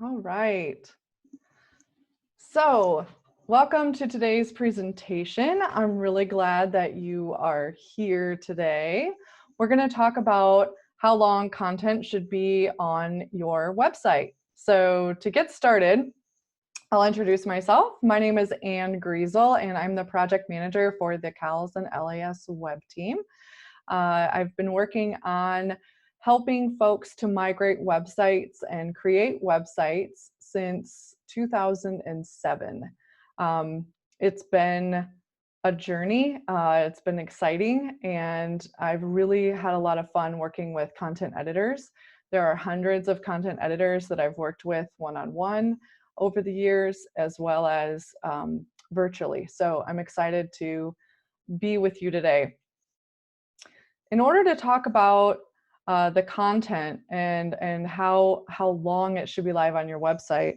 All right. So, welcome to today's presentation. I'm really glad that you are here today. We're going to talk about how long content should be on your website. So, to get started, I'll introduce myself. My name is Anne Griesel, and I'm the project manager for the CALS and LAS web team. I've been working on helping folks to migrate websites and create websites since 2007. It's been a journey. It's been exciting, and I've really had a lot of fun working with content editors. There are hundreds of content editors that I've worked with one-on-one over the years, as well as virtually. So I'm excited to be with you today. In order to talk about the content and how long it should be live on your website,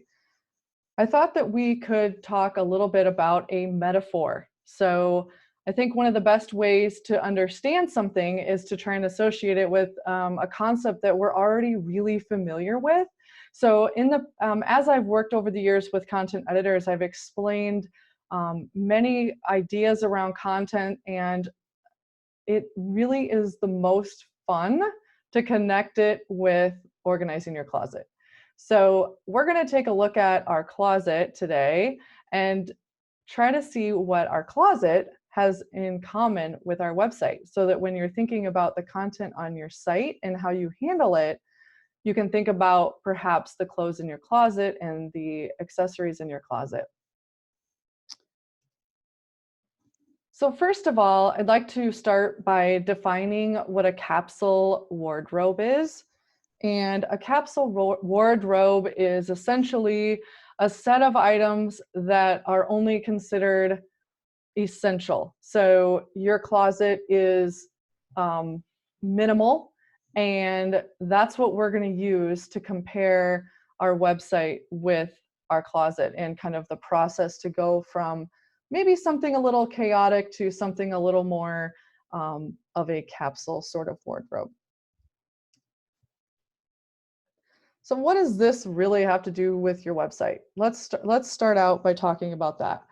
I thought that we could talk a little bit about a metaphor. So I think one of the best ways to understand something is to try and associate it with a concept that we're already really familiar with. So as I've worked over the years with content editors, I've explained many ideas around content, and it really is the most fun to connect it with organizing your closet. So we're going to take a look at our closet today and try to see what our closet has in common with our website, so that when you're thinking about the content on your site and how you handle it, you can think about perhaps the clothes in your closet and the accessories in your closet. So first of all, I'd like to start by defining what a capsule wardrobe is. And a capsule wardrobe is essentially a set of items that are only considered essential. So your closet is minimal, and that's what we're going to use to compare our website with our closet, and kind of the process to go from maybe something a little chaotic to something a little more of a capsule sort of wardrobe. So what does this really have to do with your website? Let's start out by talking about that.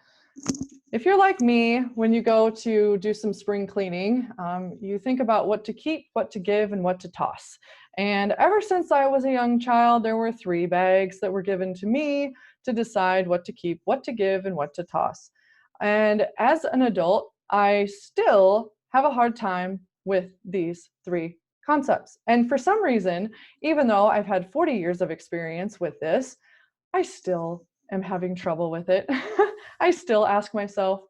If you're like me, when you go to do some spring cleaning, you think about what to keep, what to give, and what to toss. And ever since I was a young child, there were 3 bags that were given to me to decide what to keep, what to give, and what to toss. And as an adult, I still have a hard time with these 3 concepts. And for some reason, even though I've had 40 years of experience with this, I still am having trouble with it. I still ask myself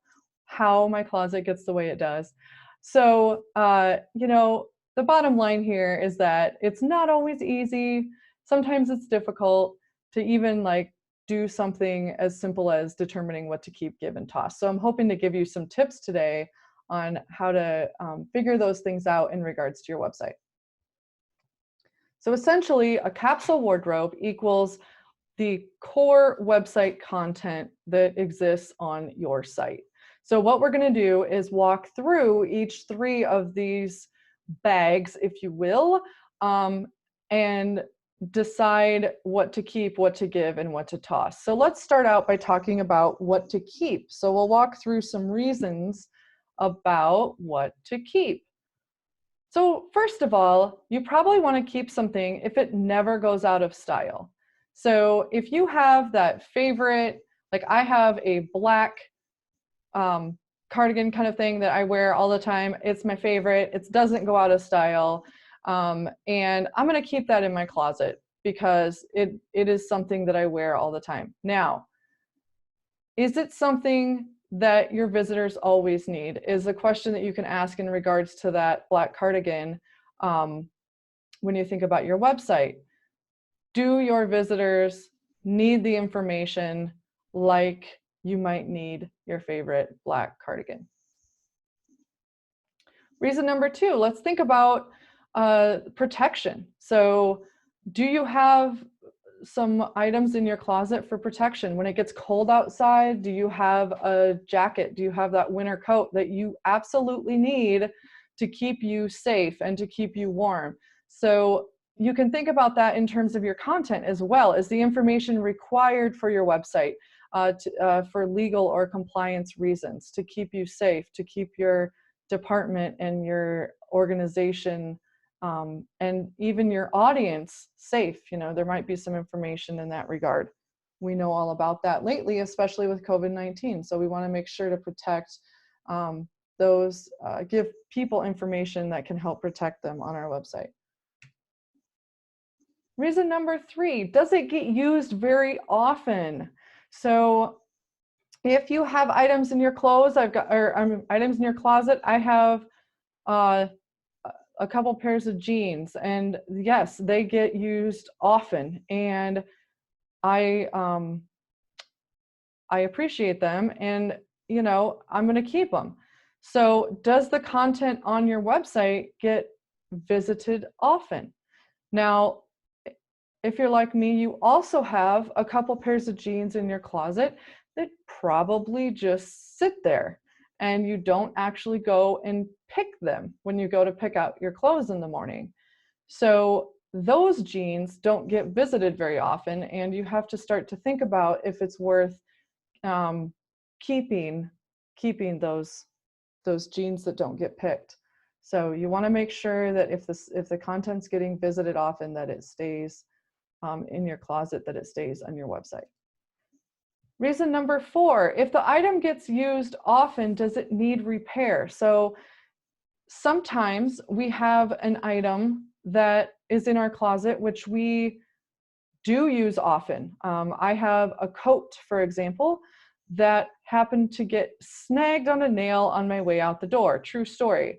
how my closet gets the way it does. So, the bottom line here is that it's not always easy. Sometimes it's difficult to even do something as simple as determining what to keep, give, and toss. So I'm hoping to give you some tips today on how to figure those things out in regards to your website. So essentially, a capsule wardrobe equals the core website content that exists on your site. So what we're going to do is walk through each 3 of these bags, if you will, and decide what to keep, what to give, and what to toss. So let's start out by talking about what to keep. So we'll walk through some reasons about what to keep. So first of all, you probably want to keep something if it never goes out of style. So if you have that favorite, like I have a black cardigan kind of thing that I wear all the time. It's my favorite. It doesn't go out of style. And I'm going to keep that in my closet because it is something that I wear all the time. Now, is it something that your visitors always need? Is a question that you can ask in regards to that black cardigan when you think about your website. Do your visitors need the information like you might need your favorite black cardigan? Reason number 2, let's think about protection. So do you have some items in your closet for protection? When it gets cold outside, do you have a jacket? Do you have that winter coat that you absolutely need to keep you safe and to keep you warm? So you can think about that in terms of your content as well. Is the information required for your website for legal or compliance reasons, to keep you safe, to keep your department and your organization and even your audience safe? You know, there might be some information in that regard. We know all about that lately, especially with COVID-19. So we want to make sure to protect those, give people information that can help protect them on our website. Reason number 3, does it get used very often? So if you have items in your clothes, items in your closet, I have a couple pairs of jeans, and yes, they get used often, and I appreciate them, and you know, I'm going to keep them. So does the content on your website get visited often? Now, if you're like me, you also have a couple pairs of jeans in your closet that probably just sit there and you don't actually go and pick them when you go to pick out your clothes in the morning. So those jeans don't get visited very often, and you have to start to think about if it's worth keeping those jeans that don't get picked. So you want to make sure that if the content's getting visited often, that it stays in your closet, that it stays on your website. Reason number 4, if the item gets used often, does it need repair? So sometimes we have an item that is in our closet which we do use often. I have a coat, for example, that happened to get snagged on a nail on my way out the door. True story.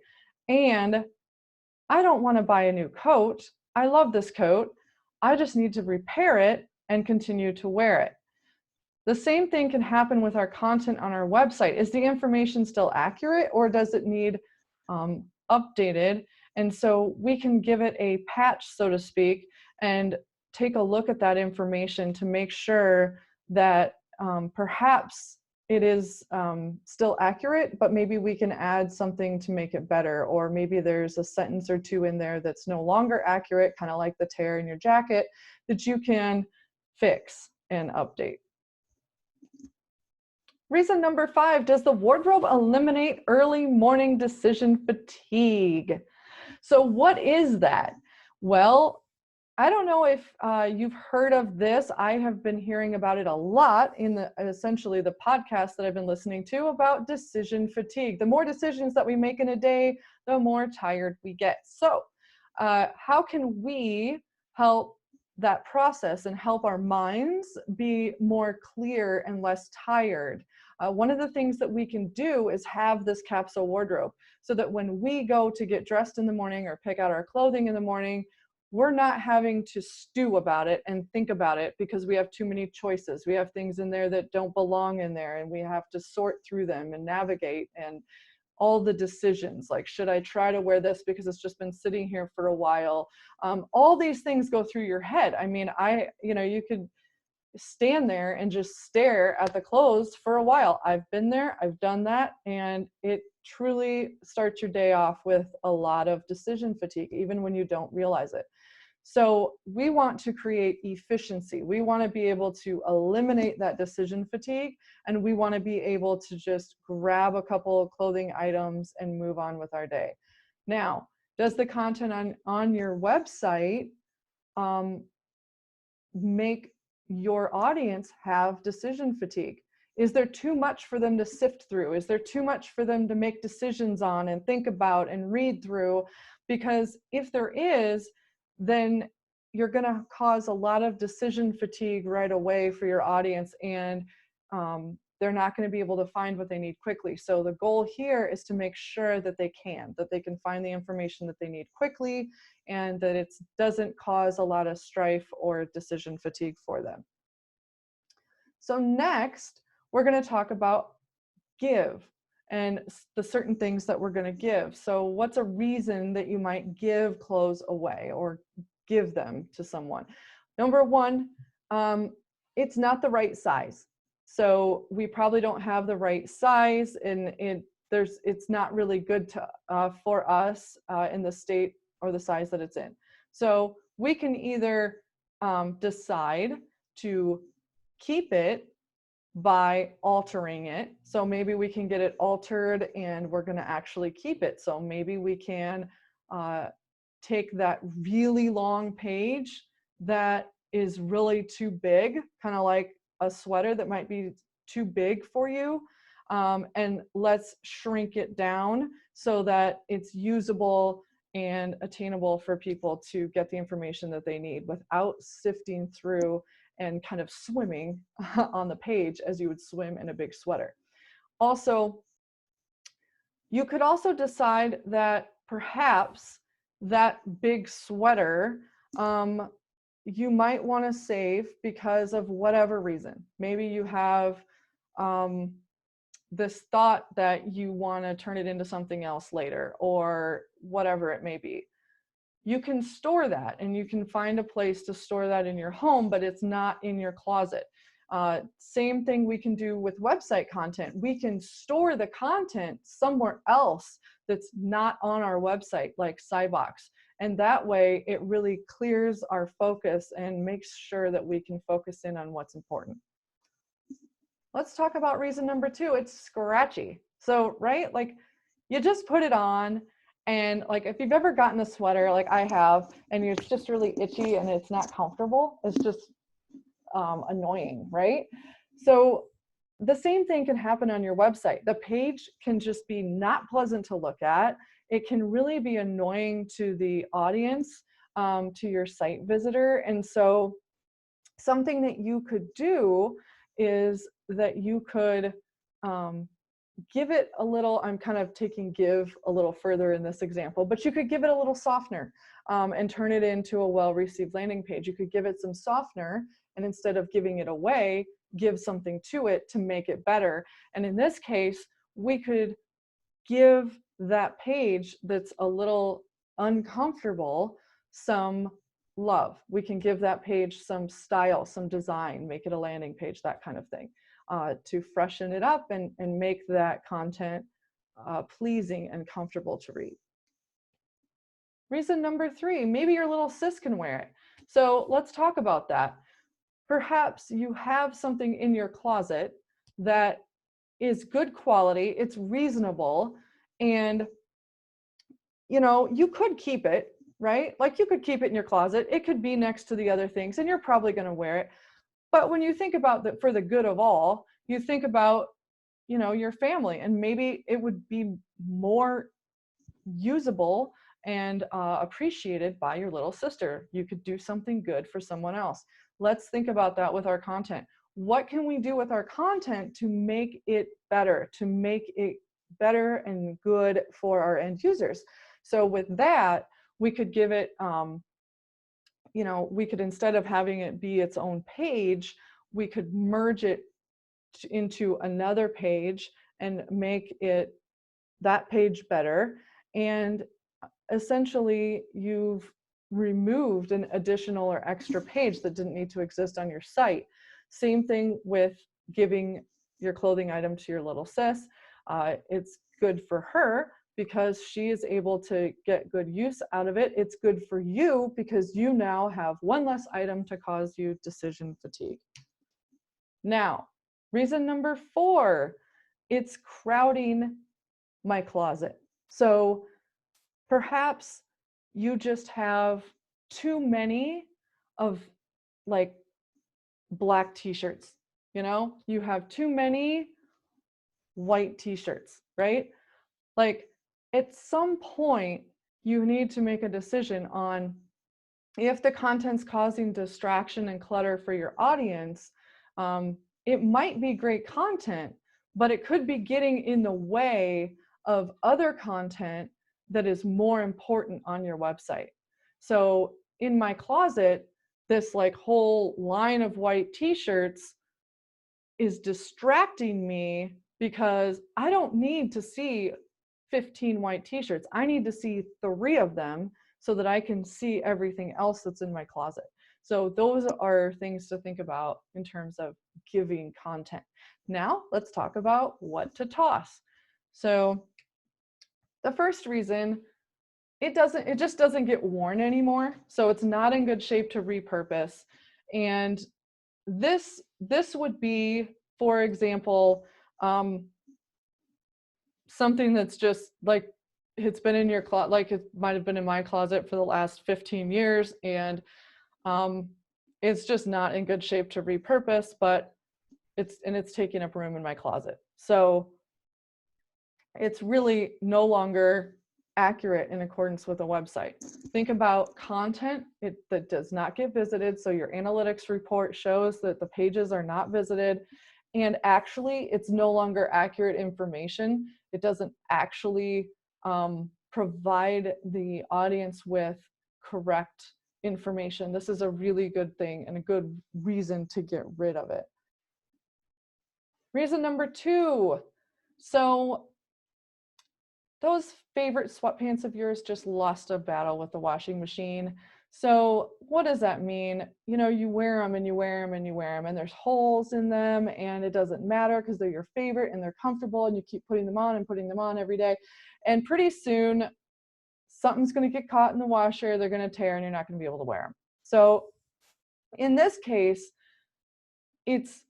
And I don't want to buy a new coat. I love this coat. I just need to repair it and continue to wear it. The same thing can happen with our content on our website. Is the information still accurate, or does it need updated? And so we can give it a patch, so to speak, and take a look at that information to make sure that perhaps it is still accurate, but maybe we can add something to make it better, or maybe there's a sentence or two in there that's no longer accurate, kind of like the tear in your jacket, that you can fix and update. Reason number 5, does the wardrobe eliminate early morning decision fatigue? So what is that? Well, I don't know if you've heard of this. I have been hearing about it a lot in essentially the podcast that I've been listening to about decision fatigue. The more decisions that we make in a day, the more tired we get. So how can we help that process and help our minds be more clear and less tired? One of the things that we can do is have this capsule wardrobe, so that when we go to get dressed in the morning or pick out our clothing in the morning, we're not having to stew about it and think about it because we have too many choices. We have things in there that don't belong in there, and we have to sort through them and navigate, and all the decisions, like, should I try to wear this because it's just been sitting here for a while? All these things go through your head. I mean, you could stand there and just stare at the clothes for a while. I've been there, I've done that, and it truly starts your day off with a lot of decision fatigue, even when you don't realize it. So we want to create efficiency. We want to be able to eliminate that decision fatigue, and we want to be able to just grab a couple of clothing items and move on with our day. Now, does the content on your website make your audience have decision fatigue? Is there too much for them to sift through? Is there too much for them to make decisions on and think about and read through? Because if there is, then you're going to cause a lot of decision fatigue right away for your audience, and they're not going to be able to find what they need quickly. So the goal here is to make sure that they can find the information that they need quickly, and that it doesn't cause a lot of strife or decision fatigue for them. So next, we're going to talk about give and the certain things that we're going to give. So what's a reason that you might give clothes away or give them to someone? Number 1, it's not the right size. So we probably don't have the right size, and it's not really good for us in the state or the size that it's in. So we can either decide to keep it by altering it. So maybe we can get it altered and we're going to actually keep it. So maybe we can take that really long page that is really too big, kind of like a sweater that might be too big for you, and let's shrink it down so that it's usable and attainable for people to get the information that they need without sifting through and kind of swimming on the page as you would swim in a big sweater. Also, you could also decide that perhaps that big sweater you might want to save because of whatever reason. Maybe you have this thought that you want to turn it into something else later, or whatever it may be. You can store that, and you can find a place to store that in your home, but it's not in your closet. Same thing we can do with website content. We can store the content somewhere else that's not on our website, like Cybox. And that way it really clears our focus and makes sure that we can focus in on what's important. Let's talk about reason number 2. It's scratchy. So, right, like you just put it on, and like if you've ever gotten a sweater like I have, and it's just really itchy and it's not comfortable, it's just annoying, right? So the same thing can happen on your website. The page can just be not pleasant to look at. It can really be annoying to the audience, to your site visitor. And so something that you could do is that you could give it a little, I'm kind of taking give a little further in this example, but you could give it a little softener and turn it into a well-received landing page. You could give it some softener, and instead of giving it away, give something to it to make it better. And in this case, we could give that page that's a little uncomfortable some love. We can give that page some style, some design, make it a landing page, that kind of thing, to freshen it up and make that content pleasing and comfortable to read. Reason number 3, maybe your little sis can wear it. So let's talk about that. Perhaps you have something in your closet that is good quality, it's reasonable, and you could keep it, right? Like you could keep it in your closet. It could be next to the other things, and you're probably going to wear it. But when you think about that for the good of all, you think about, your family, and maybe it would be more usable and appreciated by your little sister. You could do something good for someone else. Let's think about that with our content. What can we do with our content to make it better, to make it better and good for our end users? So with that, we could give it, we could, instead of having it be its own page, we could merge it into another page and make it that page better. And essentially you've removed an additional or extra page that didn't need to exist on your site. Same thing with giving your clothing item to your little sis. It's good for her because she is able to get good use out of it. It's good for you because you now have one less item to cause you decision fatigue. Now, reason number 4, it's crowding my closet. So perhaps you just have too many of like black t-shirts, you have too many white t-shirts, right? Like at some point you need to make a decision on if the content's causing distraction and clutter for your audience. It might be great content, but it could be getting in the way of other content that is more important on your website. So in my closet, this like whole line of white t-shirts is distracting me because I don't need to see 15 white t-shirts. I need to see 3 of them so that I can see everything else that's in my closet. So those are things to think about in terms of giving content. Now let's talk about what to toss. So the first reason it just doesn't get worn anymore. So it's not in good shape to repurpose. And this would be, for example, something that's just like, it's been in your closet, like it might have been in my closet for the last 15 years, and it's just not in good shape to repurpose, but it's taking up room in my closet. So it's really no longer accurate in accordance with a website. Think about content that does not get visited. So your analytics report shows that the pages are not visited, and actually it's no longer accurate information. It doesn't actually provide the audience with correct information. This is a really good thing and a good reason to get rid of it. Reason number 2. So those favorite sweatpants of yours just lost a battle with the washing machine. So what does that mean? You know, you wear them and you wear them and you wear them, and there's holes in them, and it doesn't matter because they're your favorite and they're comfortable, and you keep putting them on and putting them on every day. And pretty soon something's going to get caught in the washer, they're going to tear, and you're not going to be able to wear them. So in this case, it's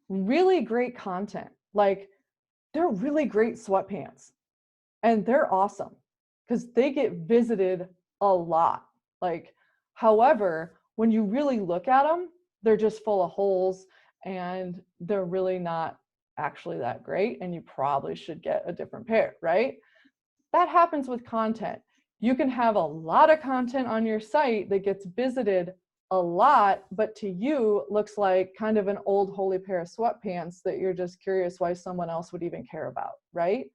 really great content. Like, they're really great sweatpants. And they're awesome because they get visited a lot. Like, however, when you really look at them, they're just full of holes and they're really not actually that great. And you probably should get a different pair, right? That happens with content. You can have a lot of content on your site that gets visited a lot, but to you looks like kind of an old holy pair of sweatpants that you're just curious why someone else would even care about, right?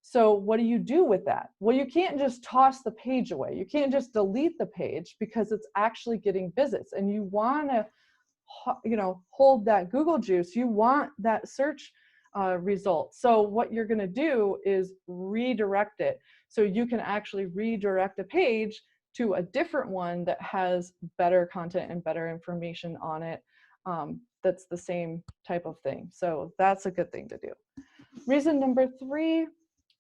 So what do you do with that? Well, you can't just toss the page away. You can't just delete the page because it's actually getting visits, and you want to, you know, hold that Google juice. You want that search result. So what you're going to do is redirect it. So you can actually redirect a page to a different one that has better content and better information on it. That's the same type of thing. So that's a good thing to do. Reason number 3,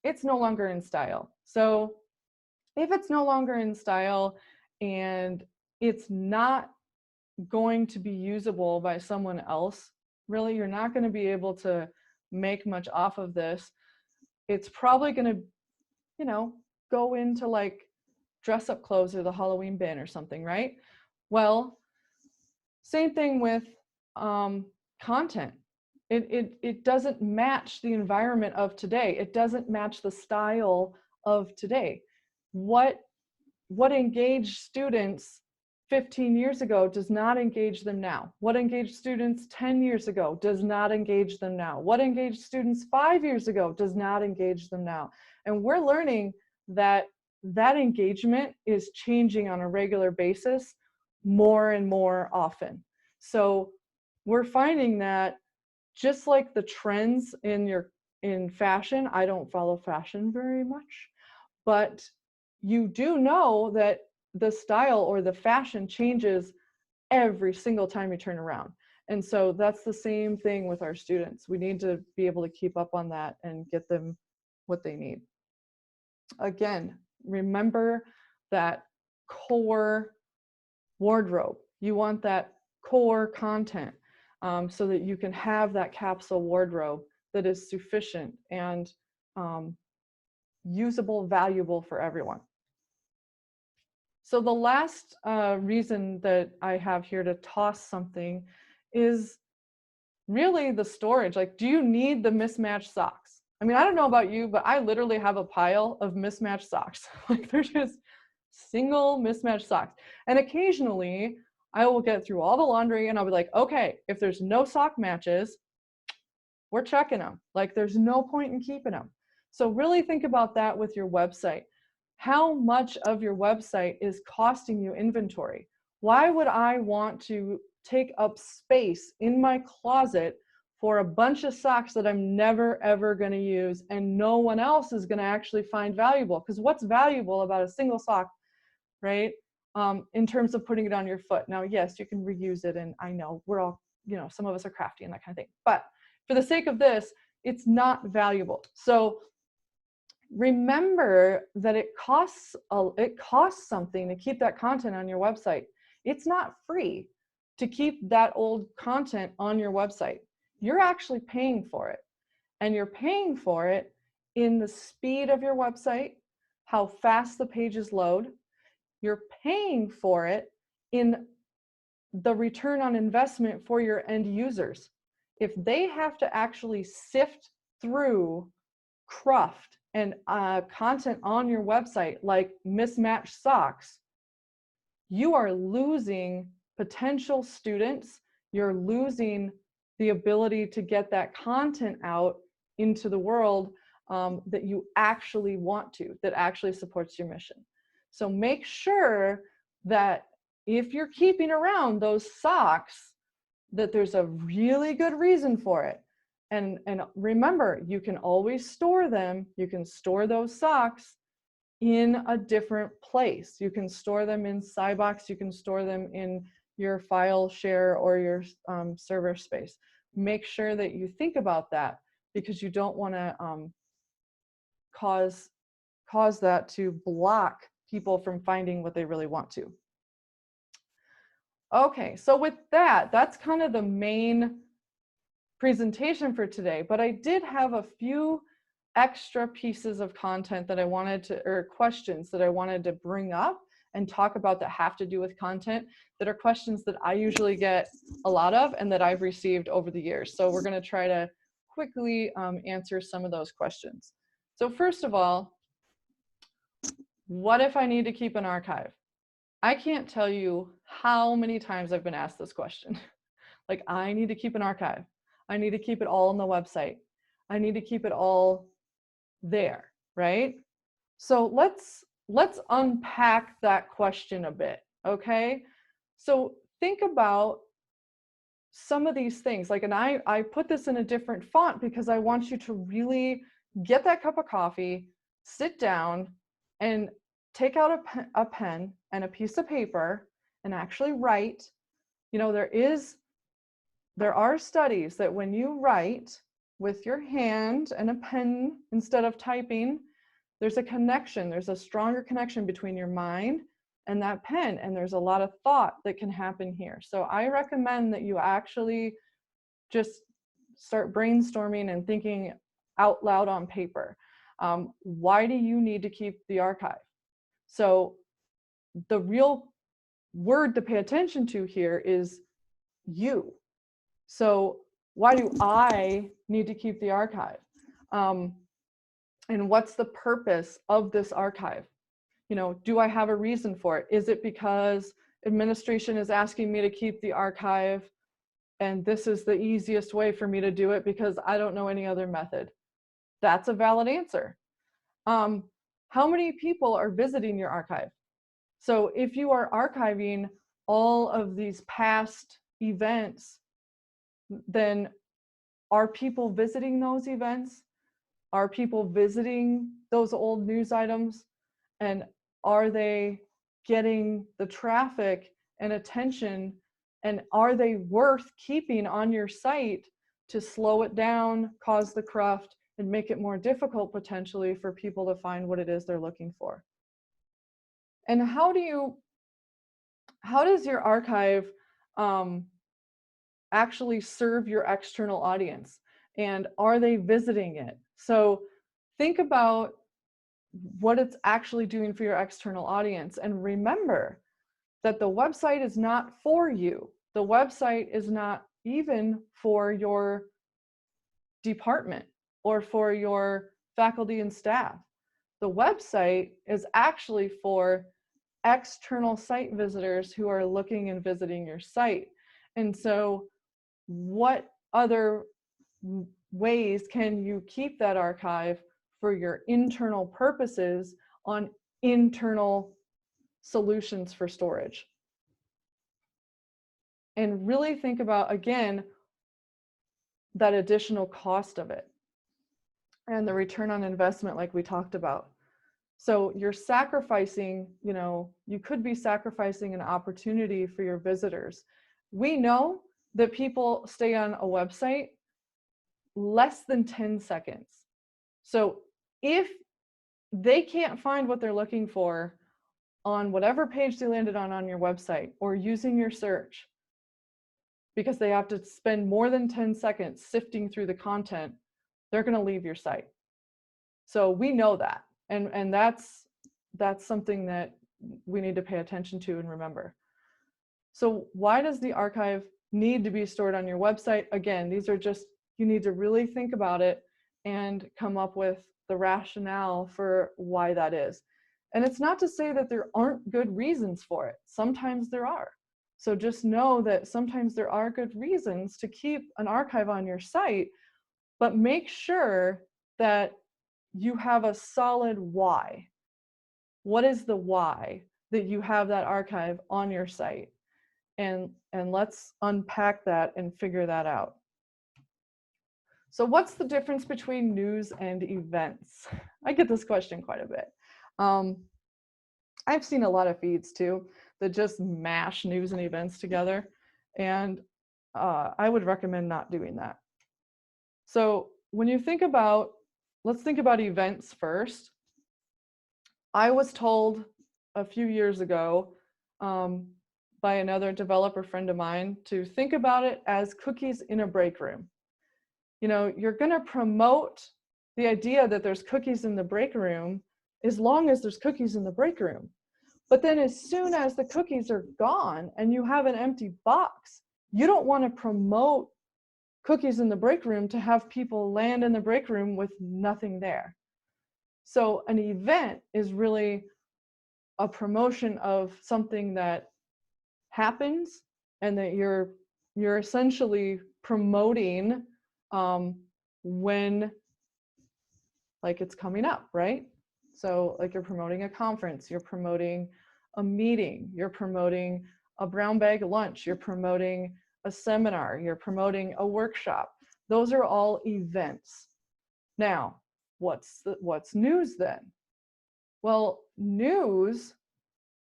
it's no longer in style. So if it's no longer in style and it's not going to be usable by someone else, really, you're not going to be able to make much off of this. It's probably going to, you know, go into like dress up clothes or the Halloween bin or something, right? Well, same thing with content. It doesn't match the environment of today. It doesn't match the style of today. What engaged students 15 years ago does not engage them now. What engaged students 10 years ago does not engage them now. What engaged students 5 years ago does not engage them now. And we're learning that that engagement is changing on a regular basis more and more often. So we're finding that just like the trends in fashion, I don't follow fashion very much, but you do know that the style or the fashion changes every single time you turn around. And so that's the same thing with our students. We need to be able to keep up on that and get them what they need. Again, remember that core wardrobe. You want that core content so that you can have that capsule wardrobe that is sufficient and usable, valuable for everyone. So the last reason that I have here to toss something is really the storage. Like, do you need the mismatched socks? I mean, I don't know about you, but I literally have a pile of mismatched socks. Like, they're just single mismatched socks. And occasionally I will get through all the laundry and I'll be like, okay, if there's no sock matches, we're checking them. Like, there's no point in keeping them. So really think about that with your website. How much of your website is costing you inventory? Why would I want to take up space in my closet for a bunch of socks that I'm never, ever going to use and no one else is going to actually find valuable? Because what's valuable about a single sock, right? In terms of putting it on your foot. Now, yes, you can reuse it. And I know we're all, you know, some of us are crafty and that kind of thing. But for the sake of this, it's not valuable. So remember that it costs something to keep that content on your website. It's not free to keep that old content on your website. You're actually paying for it, and you're paying for it in the speed of your website, how fast the pages load. You're paying for it in the return on investment for your end users. If they have to actually sift through cruft and content on your website like mismatched socks, you are losing potential students. You're losing the ability to get that content out into the world that you actually want to, that actually supports your mission. So make sure that if you're keeping around those socks, that there's a really good reason for it. And remember, you can always store them. You can store those socks in a different place. You can store them in Cybox. You can store them in your file share or your server space. Make sure that you think about that, because you don't want to cause that to block people from finding what they really want to. Okay, so with that, that's kind of the main presentation for today, but I did have a few extra pieces of content that I wanted to, or questions that I wanted to bring up and talk about that have to do with content, that are questions that I usually get a lot of and that I've received over the years. So we're going to try to quickly answer some of those questions. So first of all, what if I need to keep an archive? I can't tell you how many times I've been asked this question. Like, I need to keep an archive. I need to keep it all on the website. I need to keep it all there, right? So let's unpack that question a bit, okay? So think about some of these things, like, and I put this in a different font because I want you to really get that cup of coffee, sit down, and take out a pen and a piece of paper and actually write. You know, there are studies that when you write with your hand and a pen instead of typing, there's a connection, there's a stronger connection between your mind and that pen, and there's a lot of thought that can happen here. So I recommend that you actually just start brainstorming and thinking out loud on paper. Why do you need to keep the archive? So the real word to pay attention to here is you. So why do I need to keep the archive? And what's the purpose of this archive? You know, do I have a reason for it? Is it because administration is asking me to keep the archive and this is the easiest way for me to do it because I don't know any other method? That's a valid answer. How many people are visiting your archive? So if you are archiving all of these past events, then are people visiting those events? Are people visiting those old news items? And are they getting the traffic and attention? And are they worth keeping on your site to slow it down, cause the cruft, and make it more difficult potentially for people to find what it is they're looking for? And how does your archive actually serve your external audience? And are they visiting it? So think about what it's actually doing for your external audience. And remember that the website is not for you. The website is not even for your department or for your faculty and staff. The website is actually for external site visitors who are looking and visiting your site. And so what other ways can you keep that archive for your internal purposes on internal solutions for storage? And really think about, again, that additional cost of it and the return on investment like we talked about. So you're sacrificing, you know, you could be sacrificing an opportunity for your visitors. We know that people stay on a website less than 10 seconds. So if they can't find what they're looking for on whatever page they landed on your website or using your search, because they have to spend more than 10 seconds sifting through the content, they're going to leave your site. So we know that, and that's something that we need to pay attention to and remember. So why does the archive need to be stored on your website? Again, these are just, you need to really think about it and come up with the rationale for why that is. And it's not to say that there aren't good reasons for it. Sometimes there are. So just know that sometimes there are good reasons to keep an archive on your site, but make sure that you have a solid why. What is the why that you have that archive on your site? And let's unpack that and figure that out. So what's the difference between news and events? I get this question quite a bit. I've seen a lot of feeds too that just mash news and events together, and I would recommend not doing that. So when you think about, let's think about events first. I was told a few years ago by another developer friend of mine to think about it as cookies in a break room. You know, you're going to promote the idea that there's cookies in the break room as long as there's cookies in the break room. But then as soon as the cookies are gone and you have an empty box, you don't want to promote cookies in the break room to have people land in the break room with nothing there. So an event is really a promotion of something that happens and that you're essentially promoting when like it's coming up, right? So like you're promoting a conference, you're promoting a meeting, you're promoting a brown bag lunch, you're promoting a seminar, you're promoting a workshop. Those are all events. Now, what's news then? Well, news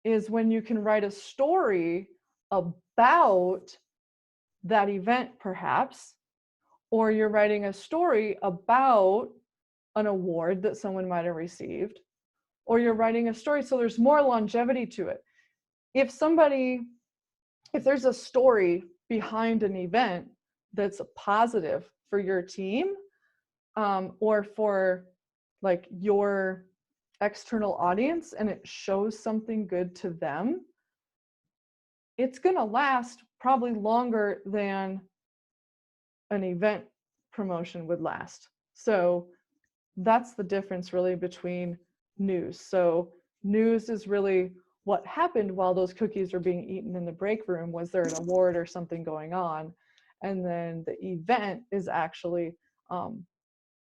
is when you can write a story about that event perhaps, or you're writing a story about an award that someone might have received, or you're writing a story so there's more longevity to it. If there's a story behind an event that's positive for your team, or for like your external audience, and it shows something good to them, it's going to last probably longer than an event promotion would last. So that's the difference really between news. So news is really what happened while those cookies were being eaten in the break room. Was there an award or something going on? And then the event is actually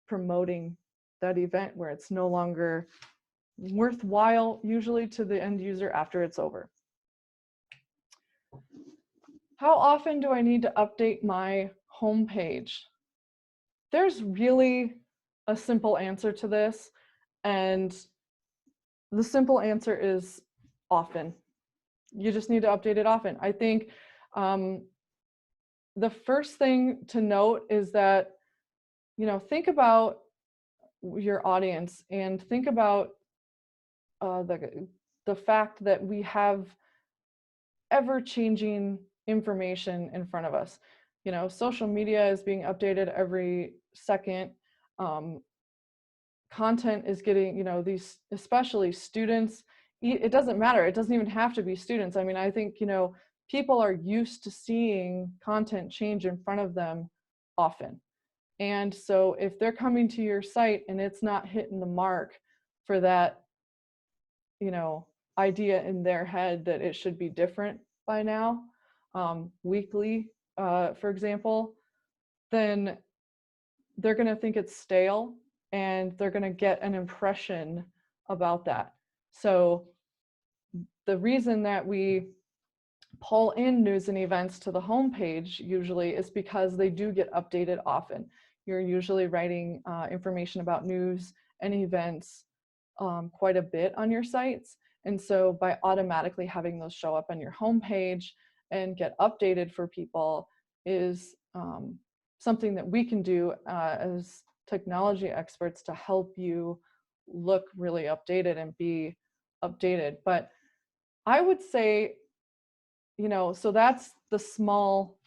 promoting that event where it's no longer worthwhile usually to the end user after it's over. How often do I need to update my homepage? There's really a simple answer to this, and the simple answer is often. You just need to update it often. I think the first thing to note is that, you know, think about your audience and think about the fact that we have ever-changing information in front of us. You know, social media is being updated every second. Content is getting, you know, these, especially students, it doesn't matter. It doesn't even have to be students. I mean, I think, you know, people are used to seeing content change in front of them often. And so if they're coming to your site and it's not hitting the mark for that, you know, idea in their head that it should be different by now, weekly, for example, then they're going to think it's stale and they're going to get an impression about that. So the reason that we pull in news and events to the homepage usually is because they do get updated often. You're usually writing information about news and events quite a bit on your sites. And so by automatically having those show up on your homepage and get updated for people is something that we can do as technology experts to help you look really updated and be updated. But I would say, you know, so that's the small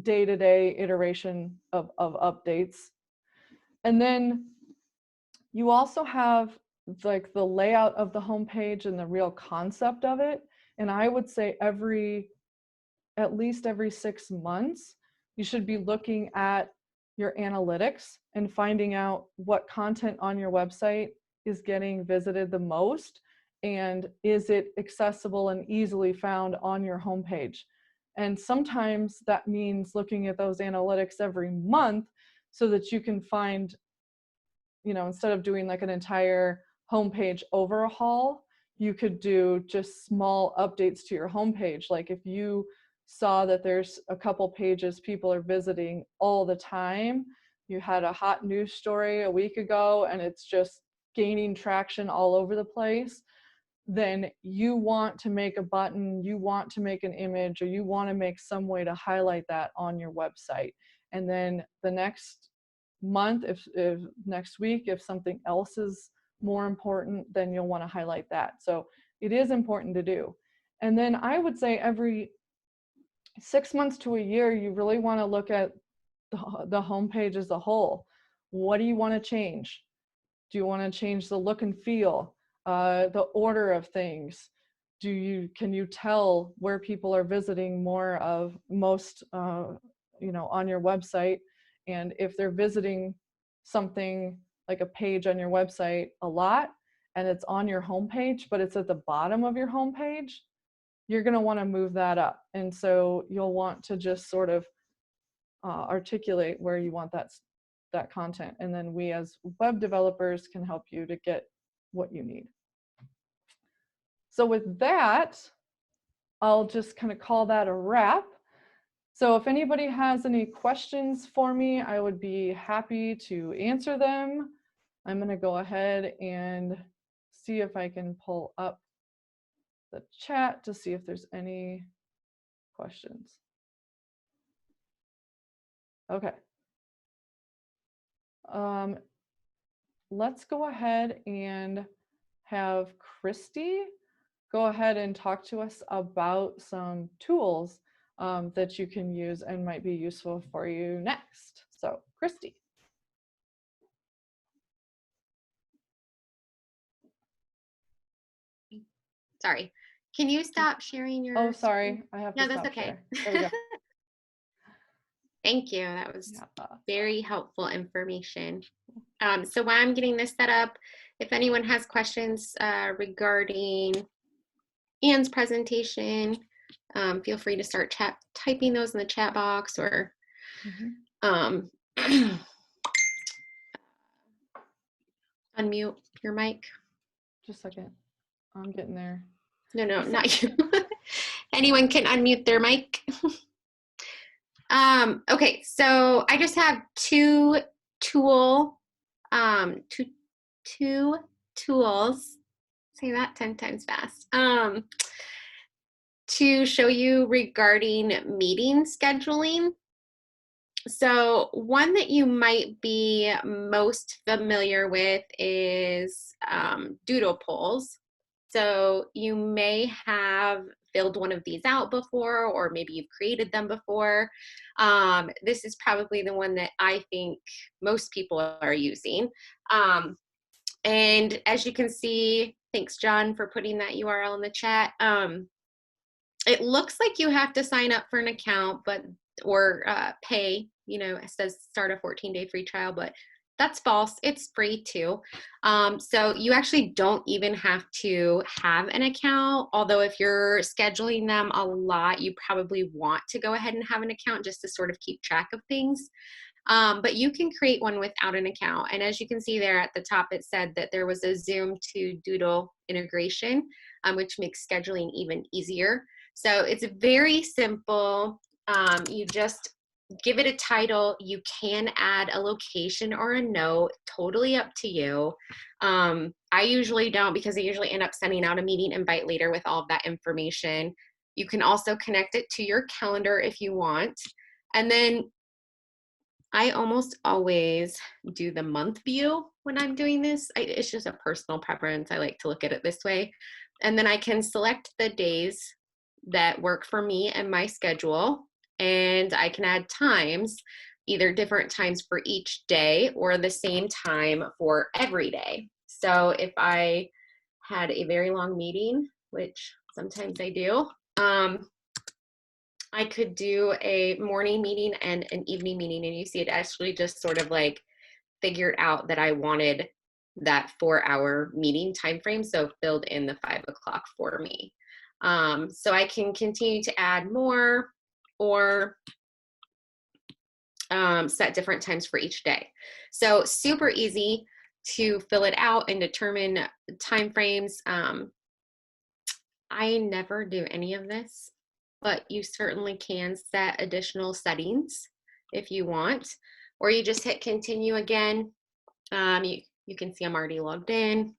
day-to-day iteration of updates. And then you also have like the layout of the homepage and the real concept of it. And I would say at least every 6 months, you should be looking at your analytics and finding out what content on your website is getting visited the most, and is it accessible and easily found on your homepage. And sometimes that means looking at those analytics every month so that you can find, you know, instead of doing like an entire homepage overhaul, you could do just small updates to your homepage. Like if you saw that there's a couple pages people are visiting all the time, you had a hot news story a week ago and it's just gaining traction all over the place, then you want to make a button, you want to make an image, or you want to make some way to highlight that on your website. And then the next month, if next week, if something else is more important, then you'll want to highlight that. So it is important to do. And then I would say every 6 months to a year, you really want to look at the homepage as a whole. What do you want to change? Do you want to change the look and feel, the order of things? Can you tell where people are visiting more of most, you know, on your website? And if they're visiting something like a page on your website a lot and it's on your homepage, but it's at the bottom of your homepage, you're going to want to move that up. And so you'll want to just sort of articulate where you want that content. And then we as web developers can help you to get what you need. So with that, I'll just kind of call that a wrap. So if anybody has any questions for me, I would be happy to answer them. I'm going to go ahead and see if I can pull up the chat to see if there's any questions. Okay. Let's go ahead and have Christy go ahead and talk to us about some tools that you can use and might be useful for you next. So, Christy. Sorry. Can you stop sharing your Oh, sorry. I have to No, stop that's okay. share. There we go. Thank you. That was Yeah. very helpful information. So while I'm getting this set up, if anyone has questions regarding Anne's presentation, feel free to start typing those in the chat box, or unmute your mic. Just a second. I'm getting there. No, not you. Anyone can unmute their mic. Okay, so I just have two tools. Say that 10 times fast. To show you regarding meeting scheduling. So one that you might be most familiar with is doodle polls. So you may have filled one of these out before, or maybe you've created them before. This is probably the one that I think most people are using. And as you can see, thanks John for putting that URL in the chat. It looks like you have to sign up for an account, or pay, you know, it says start a 14-day free trial, but that's false. It's free too. So you actually don't even have to have an account, although if you're scheduling them a lot, you probably want to go ahead and have an account just to sort of keep track of things. But you can create one without an account. And as you can see there at the top, it said that there was a Zoom to Doodle integration, which makes scheduling even easier. So it's very simple. You just give it a title. You can add a location or a note, totally up to you. I usually don't, because I usually end up sending out a meeting invite later with all of that information. You can also connect it to your calendar if you want. And then I almost always do the month view when I'm doing this. It's just a personal preference. I like to look at it this way. And then I can select the days that work for me and my schedule. And I can add times, either different times for each day or the same time for every day. So if I had a very long meeting, which sometimes I do, I could do a morning meeting and an evening meeting, and you see it actually just sort of like figured out that I wanted that 4-hour meeting time frame, so filled in the 5 o'clock for me. So I can continue to add more or set different times for each day. So super easy to fill it out and determine time frames. I never do any of this, but you certainly can set additional settings if you want, or you just hit continue again. You can see I'm already logged in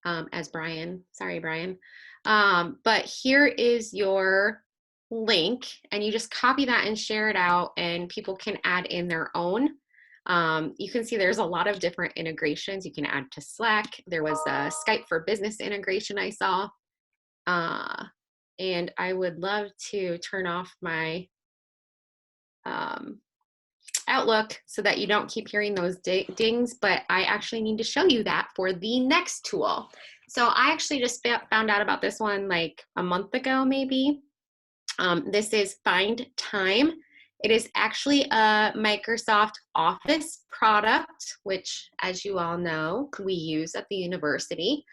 as Brian. Sorry, Brian. But here is your link, and you just copy that and share it out, and people can add in their own. You can see there's a lot of different integrations. You can add to Slack. There was a Skype for Business integration I saw. And I would love to turn off my Outlook so that you don't keep hearing those dings, but I actually need to show you that for the next tool. So I actually just found out about this one like a month ago, maybe. This is Find Time. It is actually a Microsoft Office product, which, as you all know, we use at the university.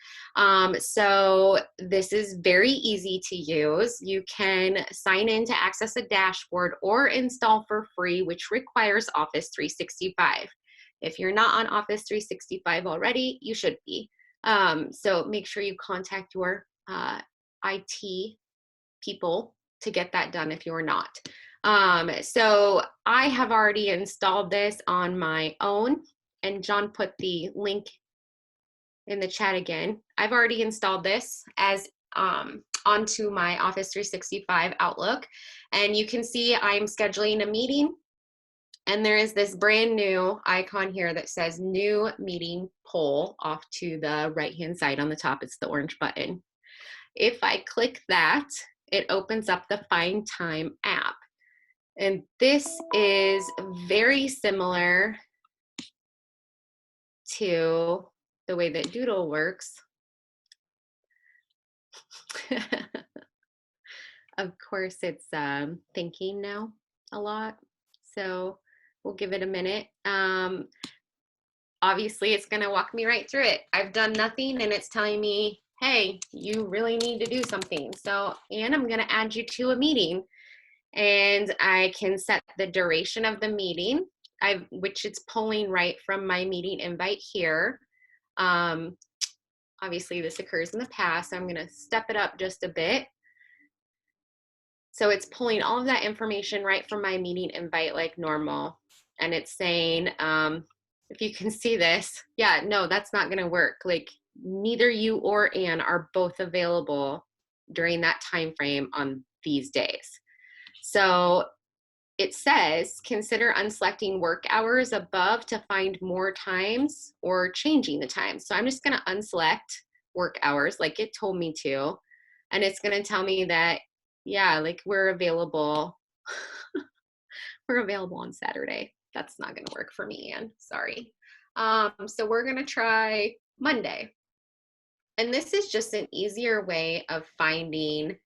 So this is very easy to use. You can sign in to access a dashboard or install for free, which requires Office 365. If you're not on Office 365 already, you should be. So make sure you contact your IT people to get that done if you're not. So I have already installed this on my own, and John put the link in the chat again. I've already installed this as onto my Office 365 Outlook, and you can see I'm scheduling a meeting, and there is this brand new icon here that says new meeting poll off to the right hand side on the top. It's the orange button. If I click that, it opens up the Find Time app. And this is very similar to the way that Doodle works. Of course, it's thinking now a lot. So we'll give it a minute. Obviously, it's going to walk me right through it. I've done nothing, and it's telling me, hey, you really need to do something. So, and I'm going to add you to a meeting. And I can set the duration of the meeting, which it's pulling right from my meeting invite here. Obviously, this occurs in the past, so I'm going to step it up just a bit. So it's pulling all of that information right from my meeting invite like normal. And it's saying, if you can see this, yeah, no, that's not going to work. Like neither you or Ann are both available during that time frame on these days. So it says, consider unselecting work hours above to find more times or changing the time. So I'm just going to unselect work hours like it told me to. And it's going to tell me that, yeah, like we're available. We're available on Saturday. That's not going to work for me, Ann. Sorry. So we're going to try Monday. And this is just an easier way of finding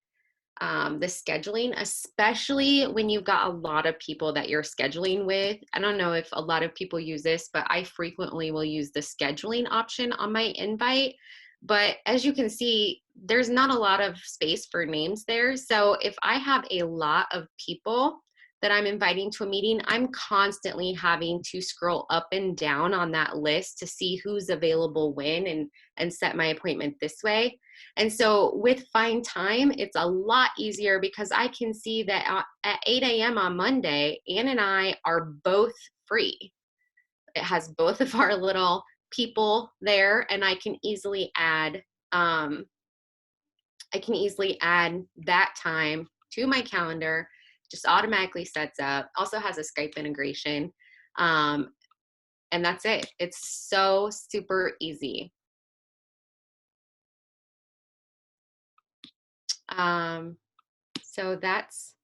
the scheduling, especially when you've got a lot of people that you're scheduling with. I don't know if a lot of people use this, but I frequently will use the scheduling option on my invite. But as you can see, there's not a lot of space for names there. So if I have a lot of people that I'm inviting to a meeting, I'm constantly having to scroll up and down on that list to see who's available when and set my appointment this way. And so with Find Time, it's a lot easier because I can see that at 8 a.m. on Monday, Ann and I are both free. It has both of our little people there, and I can easily add that time to my calendar. Just automatically sets up. Also has a Skype integration. And that's it. It's so super easy. So that's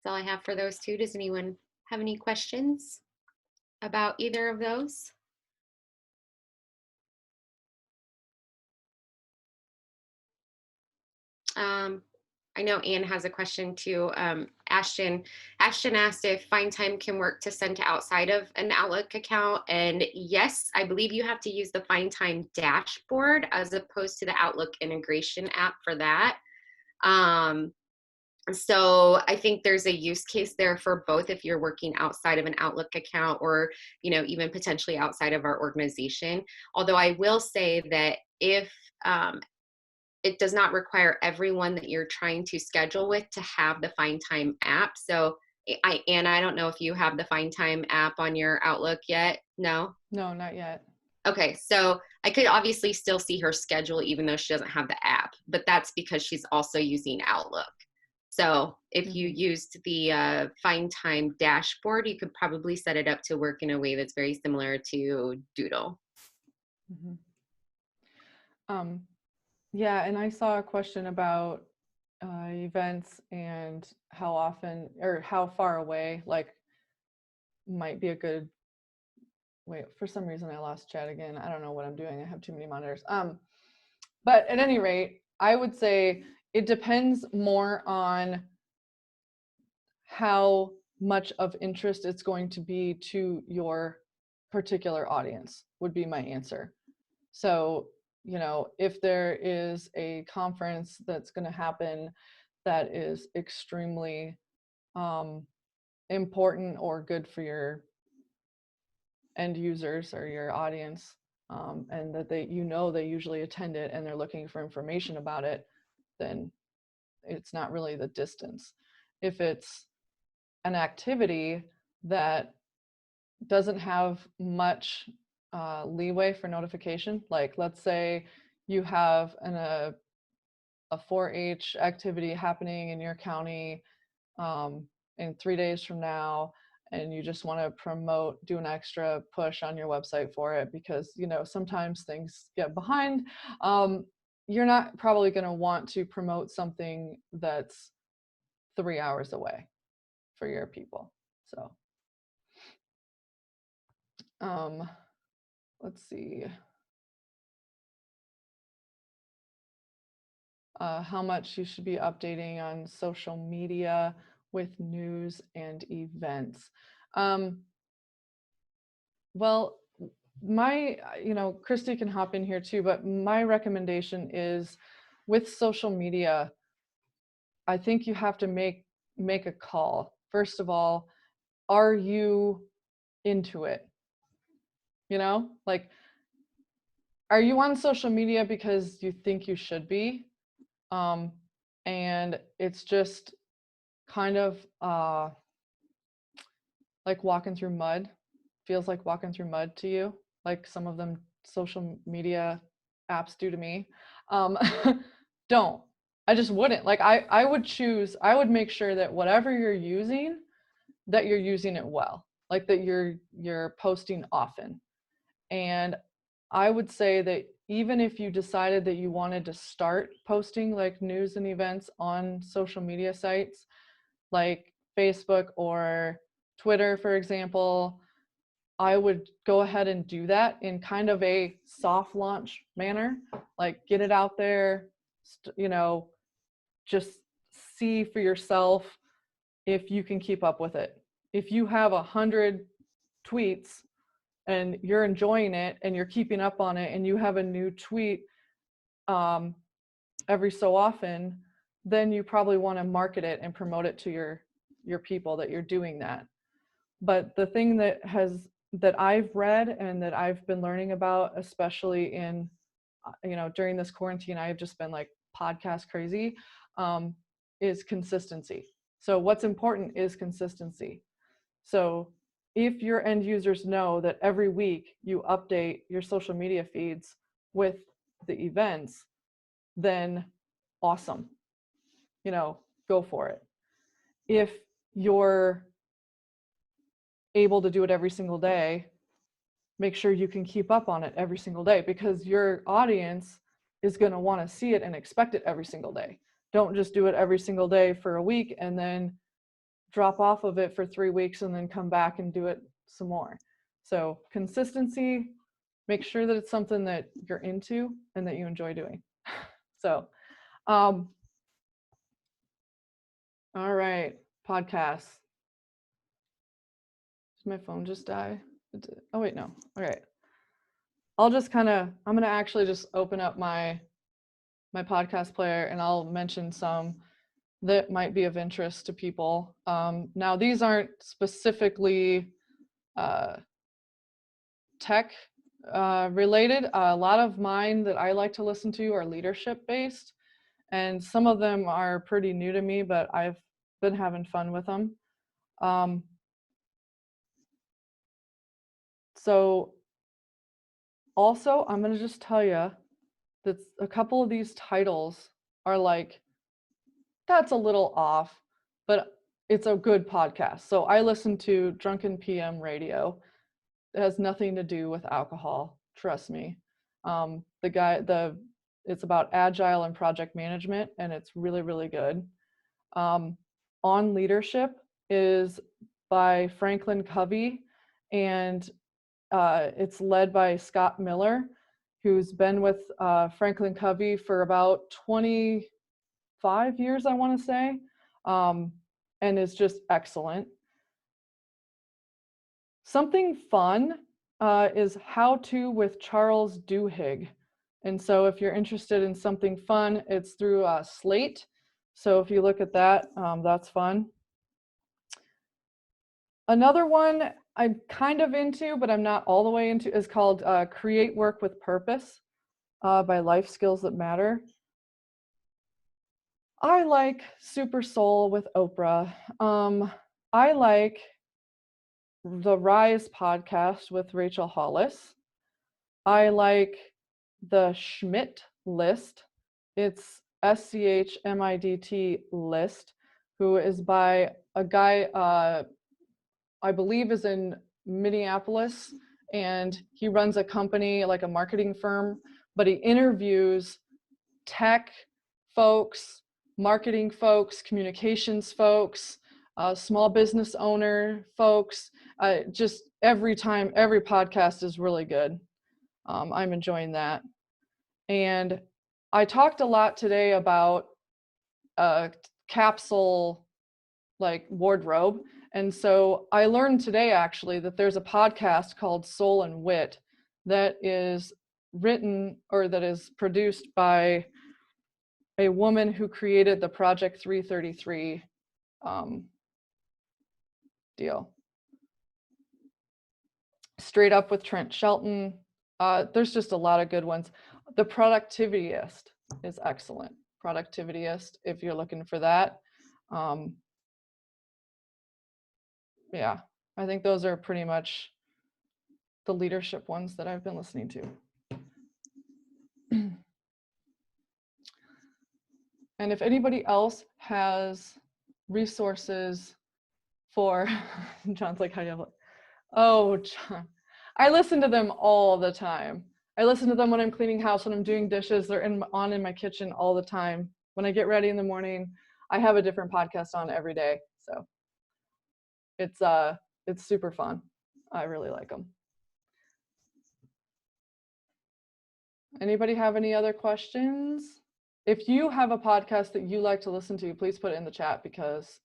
all I have for those two. Does anyone have any questions about either of those? I know Anne has a question too. Ashton asked if Find Time can work to send to outside of an Outlook account. And yes, I believe you have to use the Find Time dashboard as opposed to the Outlook integration app for that. So I think there's a use case there for both if you're working outside of an Outlook account or, even potentially outside of our organization. Although I will say that if it does not require everyone that you're trying to schedule with to have the Find Time app. So Anna, I don't know if you have the Find Time app on your Outlook yet. No? No, not yet. Okay, so I could obviously still see her schedule even though she doesn't have the app, but that's because she's also using Outlook. So if you used the Find Time dashboard, you could probably set it up to work in a way that's very similar to Doodle. Yeah, and I saw a question about events and how often or how far away, like, might be a good. Wait, for some reason I lost chat again. I don't know what I'm doing. I have too many monitors. But at any rate, I would say it depends more on how much of interest it's going to be to your particular audience, would be my answer. So, if there is a conference that's going to happen that is extremely important or good for your end users or your audience, and that they usually attend it and they're looking for information about it, then it's not really the distance. If it's an activity that doesn't have much leeway for notification, like let's say you have a 4-H activity happening in your county in 3 days from now, and you just want to do an extra push on your website for it because sometimes things get behind, you're not probably going to want to promote something that's 3 hours away for your people. So let's see. How much you should be updating on social media with news and events. Well, Christy can hop in here too, but my recommendation is with social media, I think you have to make a call. First of all, are you into it? Like, are you on social media because you think you should be? And it's just kind of like walking through mud, feels like walking through mud to you, like some of them social media apps do to me. Don't. I just wouldn't. Like, I would make sure that whatever you're using, that you're using it well, like that you're posting often. And I would say that even if you decided that you wanted to start posting like news and events on social media sites like Facebook or Twitter, for example, I would go ahead and do that in kind of a soft launch manner, like get it out there, just see for yourself if you can keep up with it. If you have 100 tweets and you're enjoying it and you're keeping up on it and you have a new tweet every so often, then you probably want to market it and promote it to your people that you're doing that. But the thing that I've read and that I've been learning about, especially in during this quarantine, I've just been like podcast crazy, is consistency. So what's important is consistency. So if your end users know that every week you update your social media feeds with the events, then awesome, go for it. If your able to do it every single day, make sure you can keep up on it every single day, because your audience is going to want to see it and expect it every single day. Don't just do it every single day for a week and then drop off of it for 3 weeks and then come back and do it some more. So consistency, make sure that it's something that you're into and that you enjoy doing. So, all right, podcasts. Did my phone just die? Oh wait, no. All right. I'm going to actually just open up my podcast player and I'll mention some that might be of interest to people. Now, these aren't specifically tech related. A lot of mine that I like to listen to are leadership based, and some of them are pretty new to me, but I've been having fun with them. So also, I'm going to just tell you that a couple of these titles are like, that's a little off, but it's a good podcast. So I listen to Drunken PM Radio. It has nothing to do with alcohol, trust me. It's about agile and project management, and it's really, really good. On Leadership is by Franklin Covey, and it's led by Scott Miller, who's been with Franklin Covey for about 25 years, I want to say, and is just excellent. Something fun is How To with Charles Duhigg. And so if you're interested in something fun, it's through Slate. So if you look at that, that's fun. Another one I'm kind of into, but I'm not all the way into, is called Create Work with Purpose by Life Skills That Matter. I like Super Soul with Oprah. I like the Rise podcast with Rachel Hollis. I like the Schmidt List. It's SCHMIDT List, who is by a guy I believe is in Minneapolis, and he runs a company, like a marketing firm, but he interviews tech folks, marketing folks, communications folks, small business owner folks. Just every podcast is really good. I'm enjoying that. And I talked a lot today about capsule like wardrobe. And so I learned today actually that there's a podcast called Soul and Wit that is written, or that is produced by a woman who created the Project 333 deal. Straight Up with Trent Shelton. There's just a lot of good ones. The Productivityist is excellent. Productivityist, if you're looking for that. Yeah, I think those are pretty much the leadership ones that I've been listening to. And if anybody else has resources for, John's like, how do you have, oh, John, I listen to them all the time. I listen to them when I'm cleaning house, when I'm doing dishes. They're on in my kitchen all the time. When I get ready in the morning, I have a different podcast on every day. So it's super fun. I really like them. Anybody have any other questions? If you have a podcast that you like to listen to, please put it in the chat, because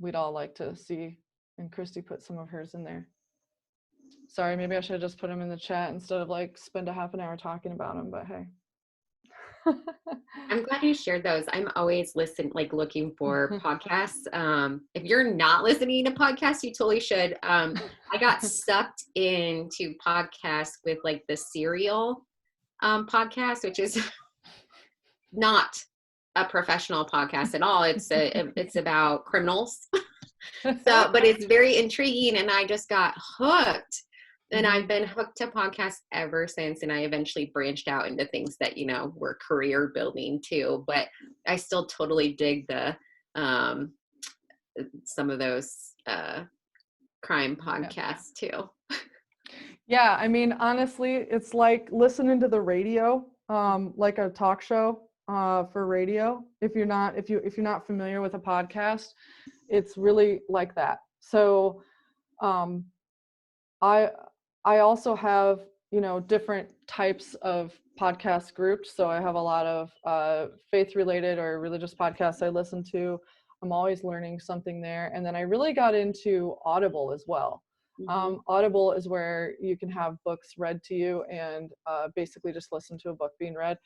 we'd all like to see, and Christy put some of hers in there. Sorry, maybe I should have just put them in the chat instead of like spend a half an hour talking about them, but hey. I'm glad you shared those. I'm always looking for podcasts. If you're not listening to podcasts, you totally should. I got sucked into podcasts with like the Serial podcast, which is not a professional podcast at all. It's about criminals. But it's very intriguing, and I just got hooked. And I've been hooked to podcasts ever since. And I eventually branched out into things that, were career building too. But I still totally dig the some of those crime podcasts too. Yeah, I mean, honestly, it's like listening to the radio, like a talk show for radio. If you're not familiar with a podcast, it's really like that. So um, I I also have, different types of podcast groups. So I have a lot of faith related or religious podcasts I listen to. I'm always learning something there. And then I really got into Audible as well. Mm-hmm. Audible is where you can have books read to you and basically just listen to a book being read.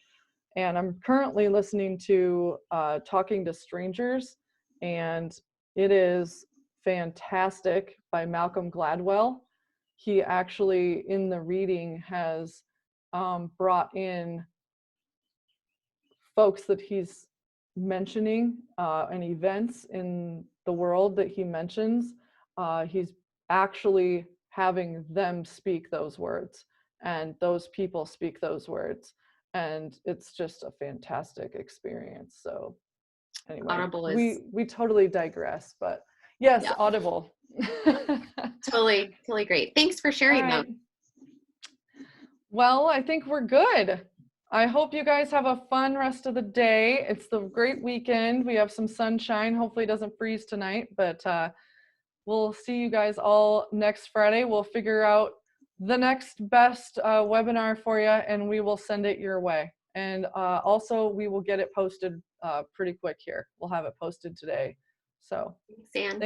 And I'm currently listening to Talking to Strangers, and it is fantastic by Malcolm Gladwell. He actually, in the reading, has brought in folks that he's mentioning and events in the world that he mentions. He's actually having them speak those words, and those people speak those words, and it's just a fantastic experience. So anyway, Audible is, we totally digress, but yes, yeah, Audible. totally great. Thanks for All sharing right. them. Well, I think we're good. I hope you guys have a fun rest of the day. It's the great weekend. We have some sunshine. Hopefully it doesn't freeze tonight, but we'll see you guys all next Friday. We'll figure out the next best webinar for you, and we will send it your way. And also we will get it posted pretty quick here. We'll have it posted today. So Thanks, Ann.